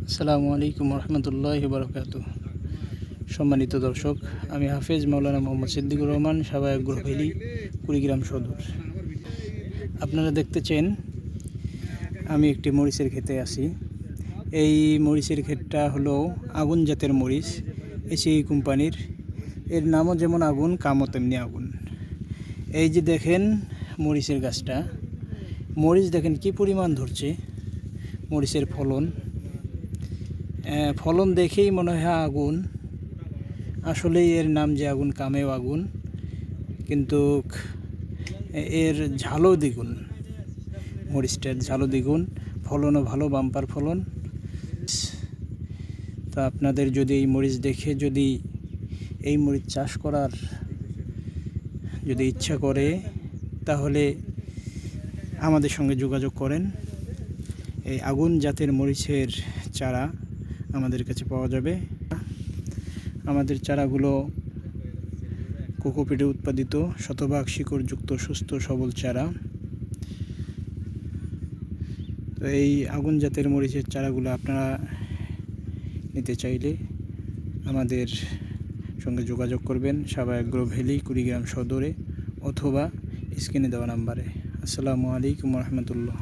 আসসালামু আলাইকুম রহমতুল্লাহি বারাকাতুহু। সম্মানিত দর্শক, আমি হাফেজ মাওলানা মোহাম্মদ সিদ্দিকুর রহমান, সাভার গ্রোভেলি, কুড়িগ্রাম সদর। আপনারা দেখতেছেন আমি একটি মরিচের ক্ষেতে আছি। এই মরিচের ক্ষেতটা হলো আগুন জাতের মরিচ, এসি কোম্পানির। এর নামও যেমন আগুন, কামও তেমনি আগুন। এই যে দেখেন মরিচের গাছটা, মরিচ দেখেন কি পরিমাণ ধরছে। মরিচের ফলন দেখেই মনে হয় আগুন। আসলেই এর নাম যে আগুন, কামেও আগুন, কিন্তু এর ঝালও দ্বিগুণ। মরিচটার ঝালও দ্বিগুণ, ফলনও ভালো, বাম্পার ফলন। তা আপনাদের যদি এই মরিচ দেখে যদি এই মরিচ চাষ করার যদি ইচ্ছা করে, তাহলে আমাদের সঙ্গে যোগাযোগ করেন। এই আগুন জাতের মরিচের চারা আমাদের কাছে পাওয়া যাবে। আমাদের চারাগুলো কোকোপিটে উৎপাদিত, শতভাগ শিকড়যুক্ত, সুস্থ সবল চারা। তো এই আগুন জাতের মরিচের চারাগুলো আপনারা নিতে চাইলে আমাদের সঙ্গে যোগাযোগ করবেন সাভার গ্রোভেলি, কুড়িগ্রাম সদরে, অথবা স্ক্রিনে দেওয়া নাম্বারে। আসসালামু আলাইকুম রহমতুল্লাহ।